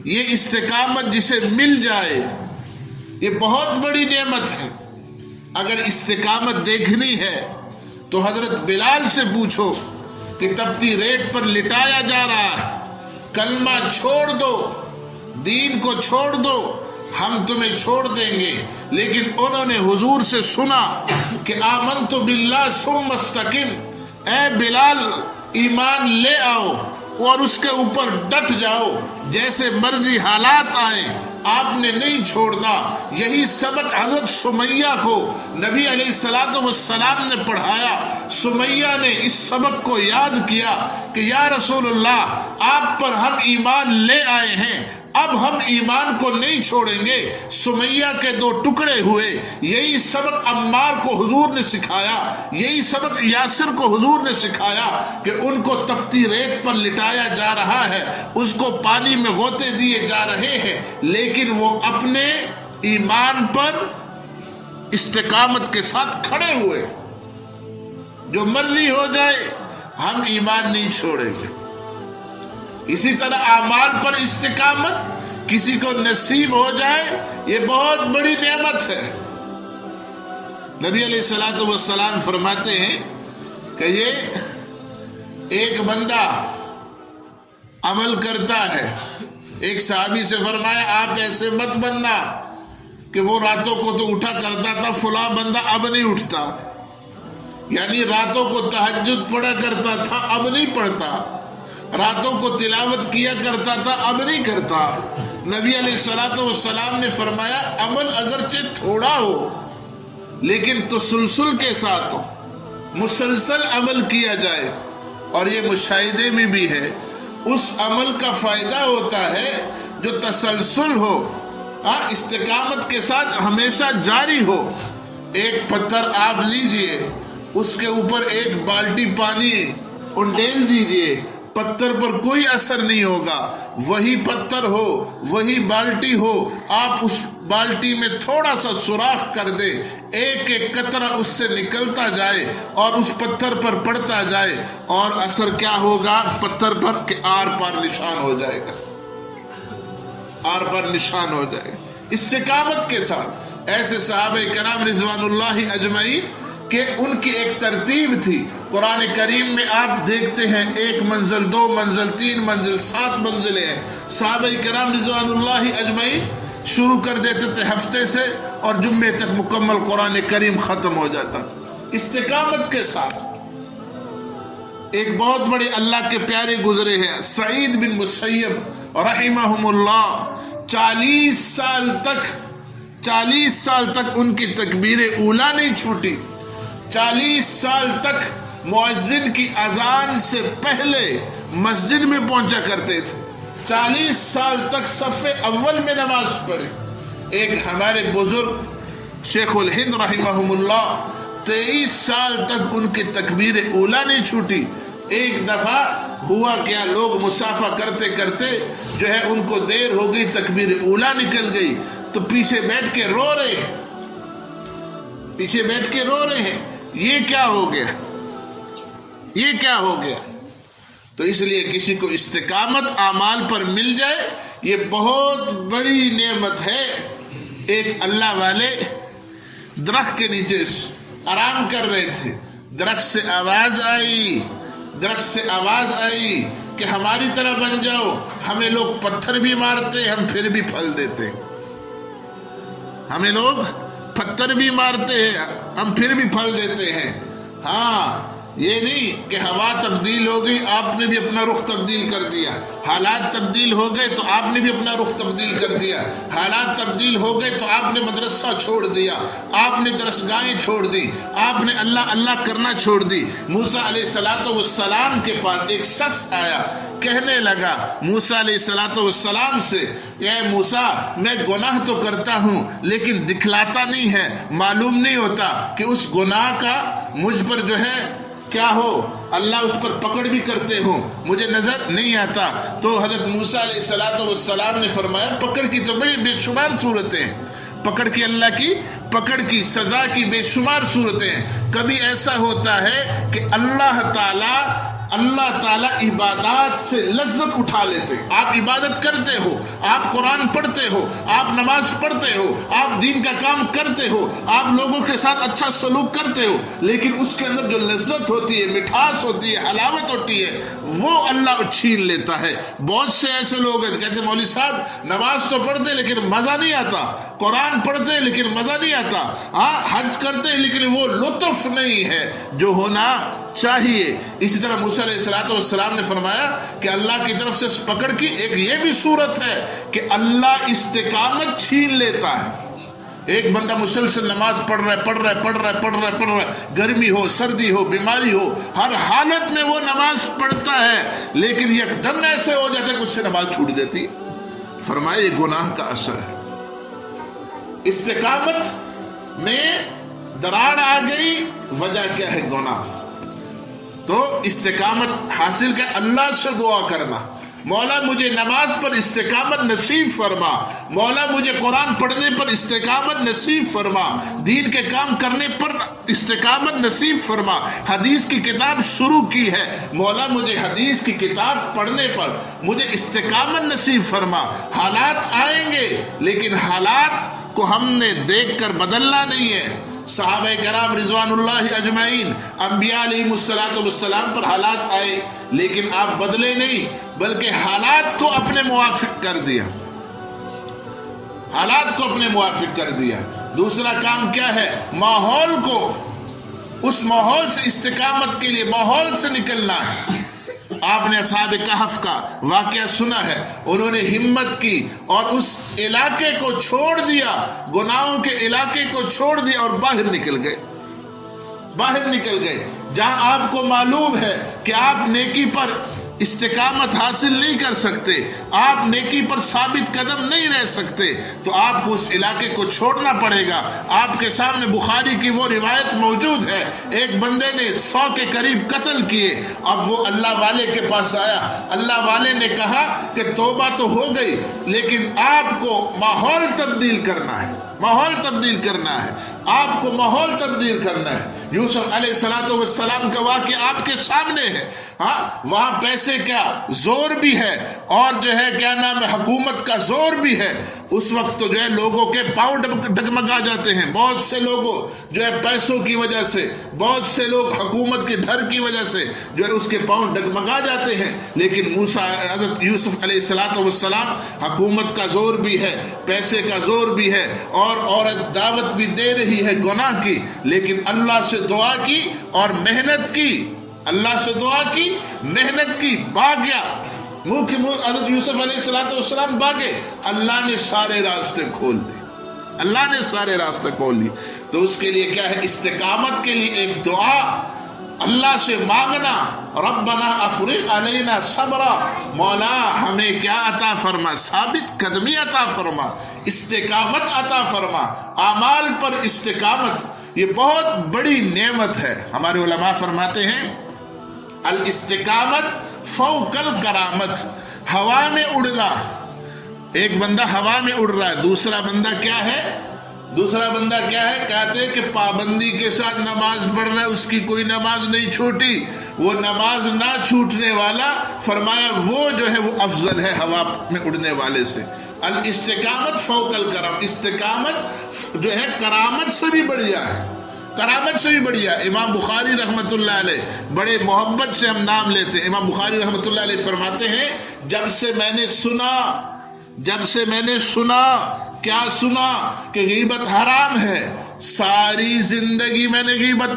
یہ استقامت جسے مل جائے یہ بہت بڑی نعمت ہے. اگر استقامت دیکھنی ہے تو حضرت بلال سے پوچھو کہ تپتی ریت پر لٹایا جا رہا ہے, کلمہ چھوڑ دو, دین کو چھوڑ دو, ہم تمہیں چھوڑ دیں گے. لیکن انہوں نے حضور سے سنا کہ آمنت باللہ ثم استقم, اے بلال ایمان لے آؤ اور اس کے اوپر ڈٹ جاؤ, جیسے مرضی حالات آئیں آپ نے نہیں چھوڑنا. یہی سبق حضرت سمیہ کو نبی علیہ السلام نے پڑھایا. سمیہ نے اس سبق کو یاد کیا کہ یا رسول اللہ آپ پر ہم ایمان لے آئے ہیں, اب ہم ایمان کو نہیں چھوڑیں گے. سمیہ کے 2 ٹکڑے ہوئے. یہی سبق عمار کو حضور نے سکھایا, یہی سبق یاسر کو حضور نے سکھایا کہ ان کو تپتی ریت پر لٹایا جا رہا ہے, اس کو پانی میں غوطے دیے جا رہے ہیں, لیکن وہ اپنے ایمان پر استقامت کے ساتھ کھڑے ہوئے. جو مرضی ہو جائے ہم ایمان نہیں چھوڑیں گے. اسی طرح اعمال پر استقامت کسی کو نصیب ہو جائے یہ بہت بڑی نعمت ہے. نبی علیہ السلام فرماتے ہیں کہ یہ ایک بندہ عمل کرتا ہے. ایک صحابی سے فرمایا آپ ایسے مت بننا کہ وہ راتوں کو تو اٹھا کرتا تھا, فلاں بندہ اب نہیں اٹھتا, یعنی راتوں کو تہجد پڑھا کرتا تھا اب نہیں پڑھتا, راتوں کو تلاوت کیا کرتا تھا اب نہیں کرتا. نبی علیہ السلام نے فرمایا عمل اگرچہ تھوڑا ہو لیکن تسلسل کے ساتھ ہو, مسلسل عمل کیا جائے. اور یہ مشاہدے میں بھی ہے, اس عمل کا فائدہ ہوتا ہے جو تسلسل ہو, استقامت کے ساتھ ہمیشہ جاری ہو. ایک پتھر آپ لیجئے, اس کے اوپر ایک بالٹی پانی انڈیل دیجئے, پتھر پر کوئی اثر نہیں ہوگا. وہی پتھر ہو, وہی بالٹی ہو, آپ اس بالٹی میں تھوڑا سا سوراخ کر دے, ایک ایک قطرہ اس سے نکلتا جائے اور اس پتھر پر پڑتا جائے, اور اثر کیا ہوگا پتھر پر کہ آر پار نشان ہو جائے گا, آر پر نشان ہو جائے گا. استقامت کے ساتھ ایسے صحابہ کرام رضوان اللہ اجمعین کہ ان کی ایک ترتیب تھی. قرآن کریم میں آپ دیکھتے ہیں 1 منزل 2 منزل 3 منزل 7 منزلیں ہیں. صحابہ کرام رضوان اللہ اجمعین شروع کر دیتے تھے ہفتے سے اور جمعے تک مکمل قرآن کریم ختم ہو جاتا تھا. استقامت کے ساتھ ایک بہت بڑے اللہ کے پیارے گزرے ہیں سعید بن مسیب رحمہم اللہ. 40 سال تک ان کی تکبیر اولا نہیں چھوٹی. 40 سال تک مؤذن کی اذان سے پہلے مسجد میں پہنچا کرتے تھے. 40 سال تک صف اول میں نماز پڑھے. ایک ہمارے بزرگ شیخ الہند رحمہم اللہ 23 سال تک ان کی تکبیر اولا نہیں چھوٹی. ایک دفعہ ہوا کیا, لوگ مسافہ کرتے کرتے جو ہے ان کو دیر ہو گئی, تکبیر اولا نکل گئی تو پیچھے بیٹھ کے رو رہے ہیں, یہ کیا ہو گیا, یہ کیا ہو گیا. تو اس لیے کسی کو استقامت اعمال پر مل جائے یہ بہت بڑی نعمت ہے. ایک اللہ والے درخت کے نیچے آرام کر رہے تھے, درخت سے آواز آئی کہ ہماری طرح بن جاؤ. ہمیں لوگ پتھر بھی مارتے ہم پھر بھی پھل دیتے, ہمیں لوگ پتھر بھی مارتے ہیں ہم پھر بھی پھل دیتے ہیں. ہاں یہ نہیں کہ ہوا تبدیل ہو گئی آپ نے بھی اپنا رخ تبدیل کر دیا, حالات تبدیل ہو گئے تو آپ نے بھی اپنا رخ تبدیل کر دیا, حالات تبدیل ہو گئے تو آپ نے مدرسہ چھوڑ دیا, آپ نے درسگاہیں چھوڑ دی, آپ نے اللہ اللہ کرنا چھوڑ دی. موسیٰ علیہ السلام کے پاس ایک شخص آیا, کہنے لگا موسیٰ علیہ السلام سے, اے موسیٰ میں گناہ تو کرتا ہوں لیکن دکھلاتا نہیں ہے, معلوم نہیں ہوتا کہ اس گناہ کا مجھ پر جو ہے کیا ہو, اللہ اس پر پکڑ بھی کرتے ہوں, مجھے نظر نہیں آتا. تو حضرت موسیٰ علیہ السلام نے فرمایا پکڑ کی تو بڑی بے شمار صورتیں ہیں, پکڑ کی اللہ کی پکڑ کی سزا کی بے شمار صورتیں ہیں. کبھی ایسا ہوتا ہے کہ اللہ تعالی اللہ تعالیٰ عبادات سے لذت اٹھا لیتے ہیں. آپ عبادت کرتے ہو، آپ قرآن پڑھتے ہو، آپ نماز پڑھتے ہو، آپ دین کا کام کرتے ہو، آپ لوگوں کے ساتھ اچھا سلوک کرتے ہو، لیکن اس کے اندر جو لذت ہوتی ہے، مٹھاس ہوتی ہے، حلاوت ہوتی ہے، وہ اللہ چھین لیتا ہے. بہت سے ایسے لوگ ہیں کہتے ہیں مولوی صاحب نماز تو پڑھتے لیکن مزہ نہیں آتا، قرآن پڑھتے لیکن مزہ نہیں آتا، ہاں حج کرتے لیکن وہ لطف نہیں ہے جو ہونا چاہیے. اسی طرح موسیٰ علیہ السلام نے فرمایا کہ اللہ کی طرف سے پکڑ کی ایک یہ بھی صورت ہے کہ اللہ استقامت چھین لیتا ہے. ایک بندہ مسلسل نماز پڑھ رہا ہے، گرمی ہو، سردی ہو، بیماری ہو، ہر حالت میں وہ نماز پڑھتا ہے، لیکن یک دم ایسے ہو جاتا ہے کہ اس سے نماز چھوٹ دیتی. فرمایا یہ گناہ کا اثر ہے. استقامت میں دراڑ آ گئی، وجہ کیا ہے؟ گناہ. تو استقامت حاصل کر اللہ سے دعا کرنا، مولا مجھے نماز پر استقامت نصیب فرما، مولا مجھے قرآن پڑھنے پر استقامت نصیب فرما، دین کے کام کرنے پر استقامت نصیب فرما. حدیث کی کتاب شروع کی ہے، مولا مجھے حدیث کی کتاب پڑھنے پر مجھے استقامت نصیب فرما. حالات آئیں گے لیکن حالات کو ہم نے دیکھ کر بدلنا نہیں ہے. صحابہ کرام رضوان اللہ اجمعین، انبیاء علیہ السلام پر حالات آئے لیکن آپ بدلے نہیں، بلکہ حالات کو اپنے موافق کر دیا، حالات کو اپنے موافق کر دیا. دوسرا کام کیا ہے؟ ماحول کو، اس ماحول سے استقامت کے لیے ماحول سے نکلنا ہے. آپ نے اصحاب کہف کا واقعہ سنا ہے، انہوں نے ہمت کی اور اس علاقے کو چھوڑ دیا، گناہوں کے علاقے کو چھوڑ دیا اور باہر نکل گئے جہاں آپ کو معلوم ہے کہ آپ نیکی پر استقامت حاصل نہیں کر سکتے، آپ نیکی پر ثابت قدم نہیں رہ سکتے، تو آپ کو اس علاقے کو چھوڑنا پڑے گا. آپ کے سامنے بخاری کی وہ روایت موجود ہے، ایک بندے نے 100 کے قریب قتل کیے. اب وہ اللہ والے کے پاس آیا، اللہ والے نے کہا کہ توبہ تو ہو گئی لیکن آپ کو ماحول تبدیل کرنا ہے، آپ کو ماحول تبدیل کرنا ہے. یوسف علیہ السلام کا واقعہ آپ کے سامنے ہے. ہاں وہاں پیسے کا زور بھی ہے اور جو ہے کیا نام ہے حکومت کا زور بھی ہے. اس وقت تو جو ہے لوگوں کے پاؤں ڈگمگا جاتے ہیں، بہت سے لوگوں جو ہے پیسوں کی وجہ سے، بہت سے لوگ حکومت کے ڈر کی وجہ سے جو ہے اس کے پاؤں ڈگمگا جاتے ہیں. لیکن حضرت یوسف علیہ السلام، حکومت کا زور بھی ہے، پیسے کا زور بھی ہے اور عورت دعوت بھی دے رہی ہے گناہ کی، لیکن اللہ سے دعا کی اور محنت کی، محنت کی، بھاگ گیا. حضرت یوسف علیہ السلام بھاگے، اللہ نے سارے راستے کھول دیے. تو اس کے لیے کیا ہے؟ استقامت کے لیے ایک دعا اللہ سے مانگنا، ربنا افرغ علینا صبرا، مولا ہمیں کیا عطا فرما؟ ثابت قدمی عطا فرما، استقامت عطا فرما، اعمال پر استقامت. یہ بہت بڑی نعمت ہے. ہمارے علماء فرماتے ہیں الاستقامت فوق الکرامت، ہوا میں اڑنا. ایک بندہ ہوا میں اڑ رہا ہے، دوسرا بندہ کیا ہے؟ کہتے ہیں کہ پابندی کے ساتھ نماز پڑھ رہا ہے، اس کی کوئی نماز نہیں چھوٹی. وہ نماز نہ چھوٹنے والا، فرمایا وہ جو ہے وہ افضل ہے ہوا میں اڑنے والے سے. الاستقامت فوق الکرم، استقامت جو ہے کرامت سے بھی بڑھیا ہے، امام بخاری رحمت اللہ علیہ، بڑے محبت سے ہم نام لیتے ہیں، امام بخاری رحمت اللہ علیہ فرماتے ہیں جب سے میں نے سنا کیا سنا کہ غیبت حرام ہے، ساری زندگی میں نے غیبت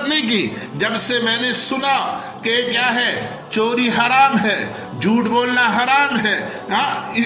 نہیں کی. جب سے میں نے سنا کہ کیا ہے؟ چوری حرام ہے، جھوٹ بولنا حرام ہے،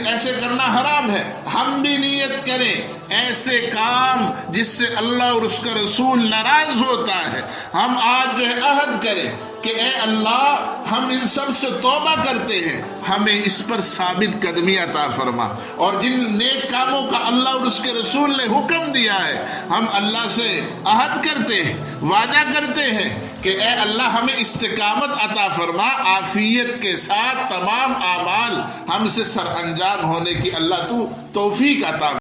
ایسے کرنا حرام ہے. ہم بھی نیت کریں ایسے کام جس سے اللہ اور اس کا رسول ناراض ہوتا ہے. ہم آج جو ہے عہد کریں کہ اے اللہ ہم ان سب سے توبہ کرتے ہیں، ہمیں اس پر ثابت قدمی عطا فرما. اور جن نیک کاموں کا اللہ اور اس کے رسول نے حکم دیا ہے، ہم اللہ سے عہد کرتے ہیں، وعدہ کرتے ہیں کہ اے اللہ ہمیں استقامت عطا فرما، عافیت کے ساتھ تمام اعمال ہم سے سر انجام ہونے کی اللہ تو توفیق عطا فرما.